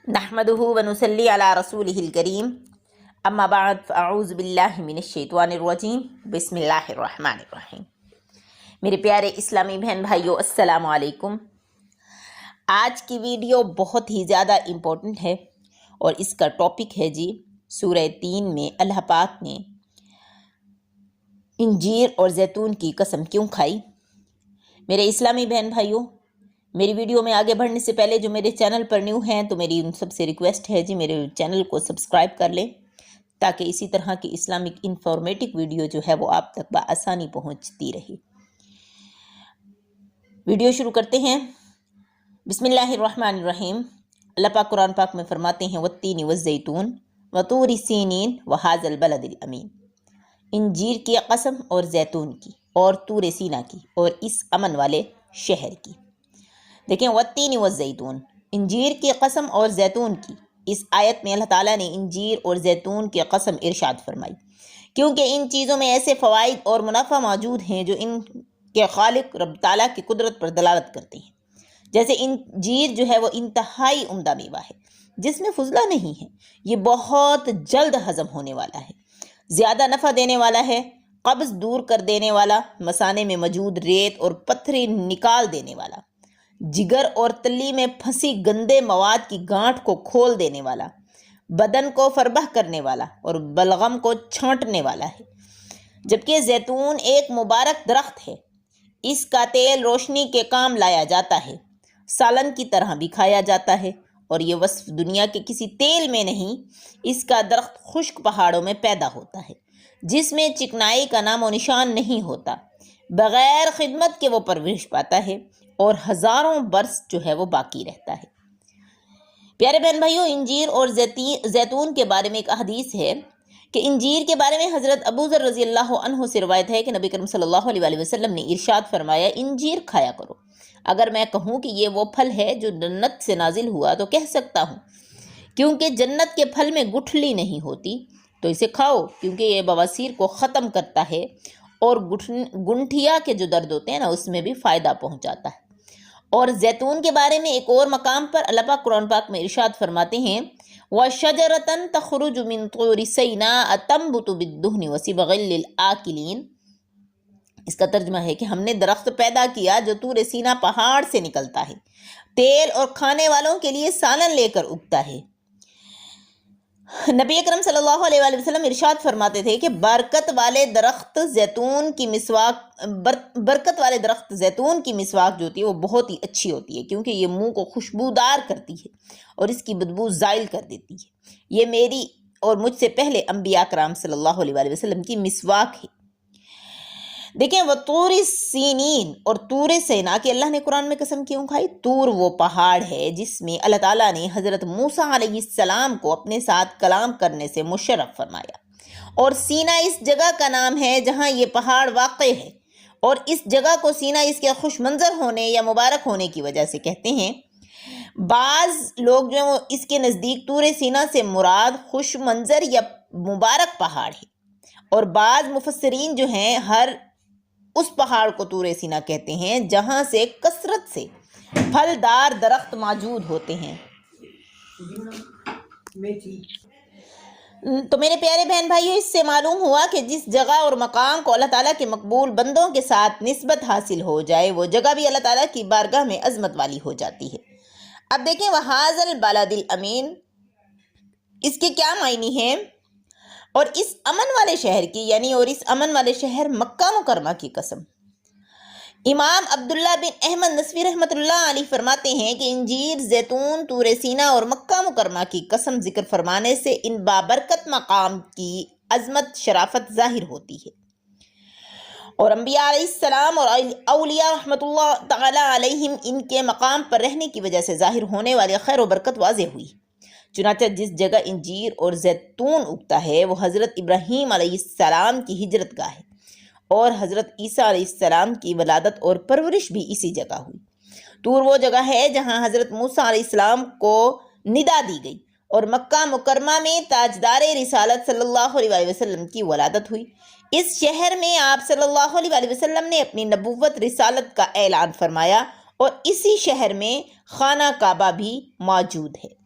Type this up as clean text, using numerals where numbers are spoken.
نحمده ونصلي على رسوله الكريم اما بعد فاعوذ باللہ من الشیطان الرجیم بسم اللہ الرحمن الرحیم۔ میرے پیارے اسلامی بہن بھائیو، السلام علیکم۔ آج کی ویڈیو بہت ہی زیادہ امپورٹنٹ ہے اور اس کا ٹاپک ہے سورہ 3 میں اللہ پاک نے انجیر اور زیتون کی قسم کیوں کھائی۔ میرے اسلامی بہن بھائیو، میری ویڈیو میں آگے بڑھنے سے پہلے جو میرے چینل پر نیو ہیں تو میری ان سب سے ریکویسٹ ہے میرے چینل کو سبسکرائب کر لیں تاکہ اسی طرح کی اسلامک انفارمیٹو ویڈیو جو ہے وہ آپ تک بآسانی پہنچتی رہے۔ ویڈیو شروع کرتے ہیں۔ بسم اللہ الرحمن الرحیم۔ اللہ پاک قرآن پاک میں فرماتے ہیں والتین والزیتون وطور سینین وہذا البلد الامین۔ انجیر کی قسم اور زیتون کی اور طور سینا کی اور اس امن والے شہر کی۔ دیکھیں، والتین والزیتون، انجیر کی قسم اور زیتون کی۔ اس آیت میں اللہ تعالیٰ نے انجیر اور زیتون کی قسم ارشاد فرمائی کیونکہ ان چیزوں میں ایسے فوائد اور منافع موجود ہیں جو ان کے خالق رب تعالیٰ کی قدرت پر دلالت کرتے ہیں۔ جیسے انجیر جو ہے وہ انتہائی عمدہ میوہ ہے جس میں فضلہ نہیں ہے، یہ بہت جلد ہضم ہونے والا ہے، زیادہ نفع دینے والا ہے، قبض دور کر دینے والا، مثانے میں موجود ریت اور پتھری نکال دینے والا، جگر اور تلی میں پھنسی گندے مواد کی گانٹھ کو کھول دینے والا، بدن کو فربہ کرنے والا اور بلغم کو چھانٹنے والا ہے۔ جبکہ زیتون ایک مبارک درخت ہے، اس کا تیل روشنی کے کام لایا جاتا ہے، سالن کی طرح بھی کھایا جاتا ہے، اور یہ وصف دنیا کے کسی تیل میں نہیں۔ اس کا درخت خشک پہاڑوں میں پیدا ہوتا ہے جس میں چکنائی کا نام و نشان نہیں ہوتا، بغیر خدمت کے وہ پرورش پاتا ہے اور ہزاروں برس جو ہے وہ باقی رہتا ہے۔ پیارے بہن بھائیوں، انجیر اور زیتون کے بارے میں ایک حدیث ہے کہ انجیر کے بارے میں حضرت ابو ذر رضی اللہ عنہ سے روایت ہے کہ نبی کریم صلی اللہ علیہ وسلم نے ارشاد فرمایا، انجیر کھایا کرو۔ اگر میں کہوں کہ یہ وہ پھل ہے جو جنت سے نازل ہوا تو کہہ سکتا ہوں، کیونکہ جنت کے پھل میں گٹھلی نہیں ہوتی، تو اسے کھاؤ کیونکہ یہ بواسیر کو ختم کرتا ہے اور گنٹھیا کے جو درد ہوتے ہیں نا اس میں بھی فائدہ پہنچاتا ہے۔ اور زیتون کے بارے میں ایک اور مقام پر اللہ پاک قرآن پاک میں ارشاد فرماتے ہیں وَشَجَرَةً تَخْرُجُ مِن طُورِ سِيْنَاءَ تَنبُتُ بِالدُّهْنِ وَصِبْغٍ لِلْآكِلِينَ۔ اس کا ترجمہ ہے کہ ہم نے درخت پیدا کیا جو طور سینا پہاڑ سے نکلتا ہے، تیل اور کھانے والوں کے لیے سالن لے کر اگتا ہے۔ نبی اکرم صلی اللہ علیہ وآلہ وسلم ارشاد فرماتے تھے کہ برکت والے درخت زیتون کی مسواک جو ہوتی ہے وہ بہت ہی اچھی ہوتی ہے کیونکہ یہ منہ کو خوشبودار کرتی ہے اور اس کی بدبو زائل کر دیتی ہے۔ یہ میری اور مجھ سے پہلے انبیاء کرام صلی اللہ علیہ وآلہ وسلم کی مسواک ہے۔ دیکھیں، وہ طور سینین اور طور سینا کی اللہ نے قرآن میں قسم کیوں کھائی؟ طور وہ پہاڑ ہے جس میں اللہ تعالیٰ نے حضرت موسیٰ علیہ السلام کو اپنے ساتھ کلام کرنے سے مشرف فرمایا، اور سینا اس جگہ کا نام ہے جہاں یہ پہاڑ واقع ہے، اور اس جگہ کو سینا اس کے خوش منظر ہونے یا مبارک ہونے کی وجہ سے کہتے ہیں۔ بعض لوگ جو ہیں اس کے نزدیک طور سینا سے مراد خوش منظر یا مبارک پہاڑ ہے، اور بعض مفسرین جو ہیں ہر اس پہاڑ کو طور سینا کہتے ہیں جہاں سے کثرت سے پھلدار درخت موجود ہوتے ہیں۔ تو میرے پیارے بہن بھائیوں، اس سے معلوم ہوا کہ جس جگہ اور مقام کو اللہ تعالیٰ کے مقبول بندوں کے ساتھ نسبت حاصل ہو جائے وہ جگہ بھی اللہ تعالیٰ کی بارگاہ میں عظمت والی ہو جاتی ہے۔ اب دیکھیں، وَهَذَا الْبَلَدِ الْأَمِينَ، اس کے کیا معنی ہیں؟ اور اس امن والے شہر کی اور اس امن والے شہر مکہ مکرمہ کی قسم۔ امام عبداللہ بن احمد نصفی رحمۃ اللہ علیہ فرماتے ہیں کہ انجیر، زیتون، طور سینا اور مکہ مکرمہ کی قسم ذکر فرمانے سے ان بابرکت مقام کی عظمت شرافت ظاہر ہوتی ہے، اور انبیاء علیہ السلام اور اولیاء رحمۃ اللہ تعالی علیہم ان کے مقام پر رہنے کی وجہ سے ظاہر ہونے والی خیر و برکت واضح ہوئی۔ چنانچہ جس جگہ انجیر اور زیتون اگتا ہے وہ حضرت ابراہیم علیہ السلام کی ہجرت گاہ ہے، اور حضرت عیسیٰ علیہ السلام کی ولادت اور پرورش بھی اسی جگہ ہوئی۔ طور وہ جگہ ہے جہاں حضرت موسیٰ علیہ السلام کو ندا دی گئی، اور مکہ مکرمہ میں تاجدار رسالت صلی اللہ علیہ وسلم کی ولادت ہوئی۔ اس شہر میں آپ صلی اللہ علیہ وسلم نے اپنی نبوت رسالت کا اعلان فرمایا، اور اسی شہر میں خانہ کعبہ بھی موجود ہے۔